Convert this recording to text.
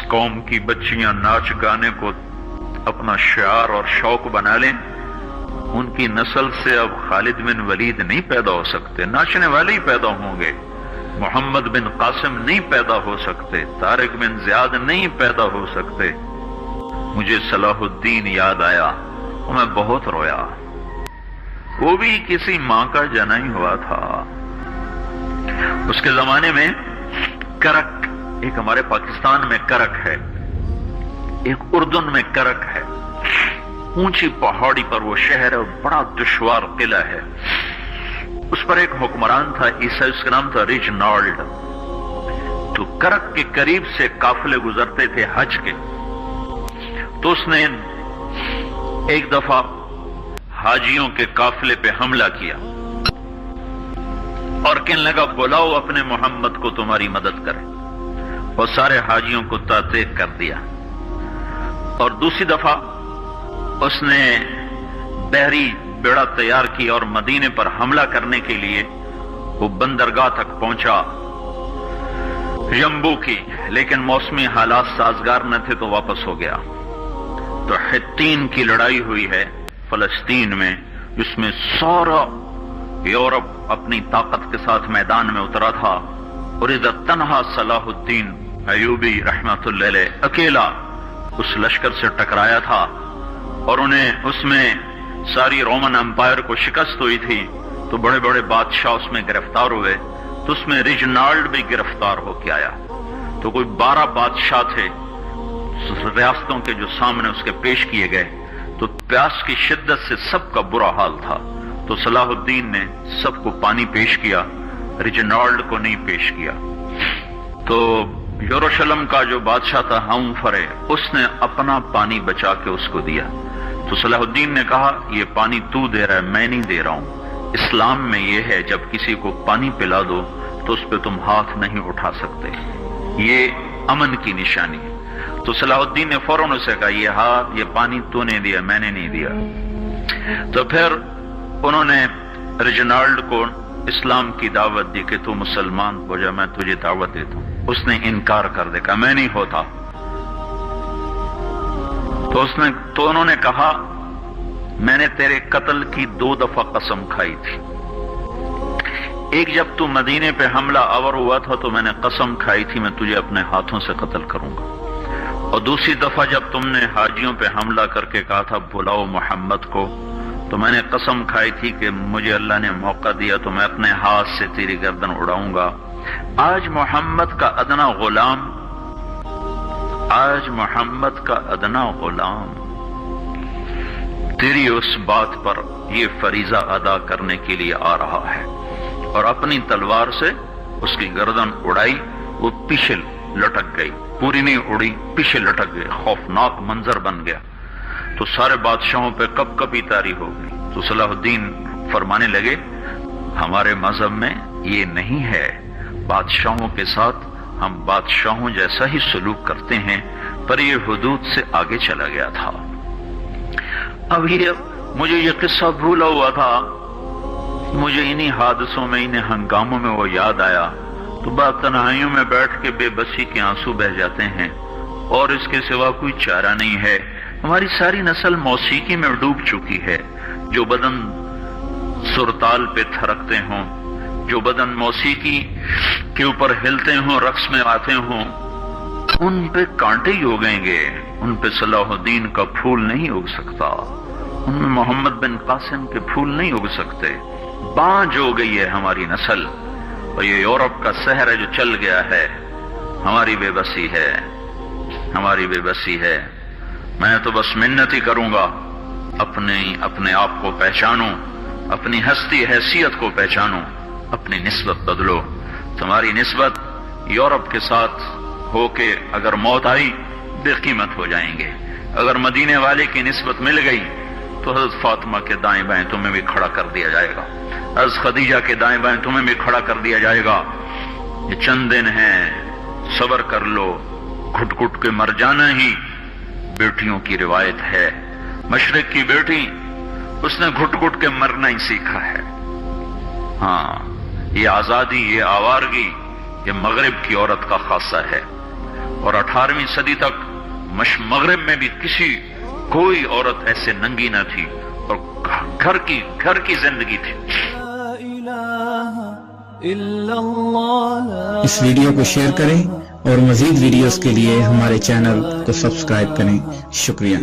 قوم کی بچیاں ناچ گانے کو اپنا شعار اور شوق بنا لیں، ان کی نسل سے اب خالد بن ولید نہیں پیدا ہو سکتے، ناچنے والے ہی پیدا ہوں گے، محمد بن قاسم نہیں پیدا ہو سکتے، طارق بن زیاد نہیں پیدا ہو سکتے۔ مجھے صلاح الدین یاد آیا اور میں بہت رویا۔ وہ بھی کسی ماں کا جنا ہی ہوا تھا۔ اس کے زمانے میں کرک، ایک ہمارے پاکستان میں کرک ہے، ایک اردن میں کرک ہے، اونچی پہاڑی پر وہ شہر ہے اور بڑا دشوار قلعہ ہے۔ اس پر ایک حکمران تھا عیسائی، اس کا نام تھا ریجنالڈ۔ تو کرک کے قریب سے قافلے گزرتے تھے حج کے، تو اس نے ایک دفعہ حاجیوں کے قافلے پہ حملہ کیا اور کہنے لگا بلاؤ اپنے محمد کو تمہاری مدد کرے، اور سارے حاجیوں کو تعطیق کر دیا۔ اور دوسری دفعہ اس نے بحری بیڑا تیار کیا اور مدینے پر حملہ کرنے کے لیے وہ بندرگاہ تک پہنچا یمبو کی، لیکن موسمی حالات سازگار نہ تھے تو واپس ہو گیا۔ تو حطین کی لڑائی ہوئی ہے فلسطین میں، جس میں سارا یورپ اپنی طاقت کے ساتھ میدان میں اترا تھا، اور ادھر تنہا صلاح الدین ایوبی رحمت اللہ علیہ اکیلا اس لشکر سے ٹکرایا تھا، اور انہیں اس میں ساری رومن امپائر کو شکست ہوئی تھی، تو بڑے بڑے بادشاہ اس میں گرفتار ہوئے، تو اس میں ریجنالڈ بھی گرفتار ہو کے آیا۔ تو کوئی 12 بادشاہ تھے ریاستوں کے جو سامنے اس کے پیش کیے گئے، تو پیاس کی شدت سے سب کا برا حال تھا، تو صلاح الدین نے سب کو پانی پیش کیا، ریجنالڈ کو نہیں پیش کیا۔ تو یروشلم کا جو بادشاہ تھا ہمفرے، اس نے اپنا پانی بچا کے اس کو دیا۔ تو صلاح الدین نے کہا یہ پانی تو دے رہا ہے، میں نہیں دے رہا ہوں۔ اسلام میں یہ ہے جب کسی کو پانی پلا دو تو اس پہ تم ہاتھ نہیں اٹھا سکتے، یہ امن کی نشانی ہے۔ تو صلاح الدین نے فوراً اسے کہا یہ پانی تو نے دیا، میں نے نہیں دیا۔ تو پھر انہوں نے ریجنالڈ کو اسلام کی دعوت دی کہ تو مسلمان ہو جا، میں تجھے دعوت دیتا ہوں۔ اس نے انکار کر دیا، کہا میں نہیں ہوتا۔ تو انہوں نے کہا میں نے تیرے قتل کی 2 دفعہ قسم کھائی تھی، ایک جب تو مدینے پہ حملہ آور ہوا تھا تو میں نے قسم کھائی تھی میں تجھے اپنے ہاتھوں سے قتل کروں گا، اور دوسری دفعہ جب تم نے حاجیوں پہ حملہ کر کے کہا تھا بلاؤ محمد کو، تو میں نے قسم کھائی تھی کہ مجھے اللہ نے موقع دیا تو میں اپنے ہاتھ سے تیری گردن اڑاؤں گا۔ آج محمد کا ادنا غلام تیری اس بات پر یہ فریضہ ادا کرنے کے لیے آ رہا ہے، اور اپنی تلوار سے اس کی گردن اڑائی، وہ پیچھے لٹک گئی، پوری نہیں اڑی، پیچھے لٹک گئی، خوفناک منظر بن گیا۔ تو سارے بادشاہوں پہ کپ کپی طاری ہو گئی۔ تو صلاح الدین فرمانے لگے ہمارے مذہب میں یہ نہیں ہے، بادشاہوں کے ساتھ ہم بادشاہوں جیسا ہی سلوک کرتے ہیں، پر یہ حدود سے آگے چلا گیا تھا۔ اب مجھے یہ قصہ بھولا ہوا تھا، مجھے انہی حادثوں میں، انہی ہنگاموں میں وہ یاد آیا، تو بعد تنہائیوں میں بیٹھ کے بے بسی کے آنسو بہہ جاتے ہیں، اور اس کے سوا کوئی چارہ نہیں ہے۔ ہماری ساری نسل موسیقی میں ڈوب چکی ہے، جو بدن سرتال پہ تھرکتے ہوں، جو بدن موسیقی کے اوپر ہلتے ہوں، رقص میں آتے ہوں، ان پہ کانٹے ہی اگیں گے، ان پہ صلاح الدین کا پھول نہیں اگ سکتا، ان میں محمد بن قاسم کے پھول نہیں اگ سکتے۔ بانجھ ہو گئی ہے ہماری نسل، اور یہ یورپ کا سحر ہے جو چل گیا ہے، ہماری بے بسی ہے، ہماری بے بسی ہے۔ میں تو بس منت ہی کروں گا اپنے آپ کو پہچانو، اپنی ہستی حیثیت کو پہچانو، اپنی نسبت بدلو۔ تمہاری نسبت یورپ کے ساتھ ہو کے اگر موت آئی بے قیمت ہو جائیں گے، اگر مدینے والے کی نسبت مل گئی تو حضرت فاطمہ کے دائیں بائیں تمہیں بھی کھڑا کر دیا جائے گا، حضرت خدیجہ کے دائیں بائیں تمہیں بھی کھڑا کر دیا جائے گا۔ یہ چند دن ہیں، صبر کر لو، گھٹ گھٹ کے مر جانا ہی بیٹیوں کی روایت ہے۔ مشرق کی بیٹی، اس نے گھٹ گھٹ کے مرنا ہی سیکھا ہے۔ ہاں، یہ آزادی، یہ آوارگی، یہ مغرب کی عورت کا خاصہ ہے۔ اور 18ویں صدی تک مغرب میں بھی کوئی عورت ایسے ننگی نہ تھی، اور گھر کی زندگی تھی۔ اس ویڈیو کو شیئر کریں اور مزید ویڈیوز کے لیے ہمارے چینل کو سبسکرائب کریں۔ شکریہ۔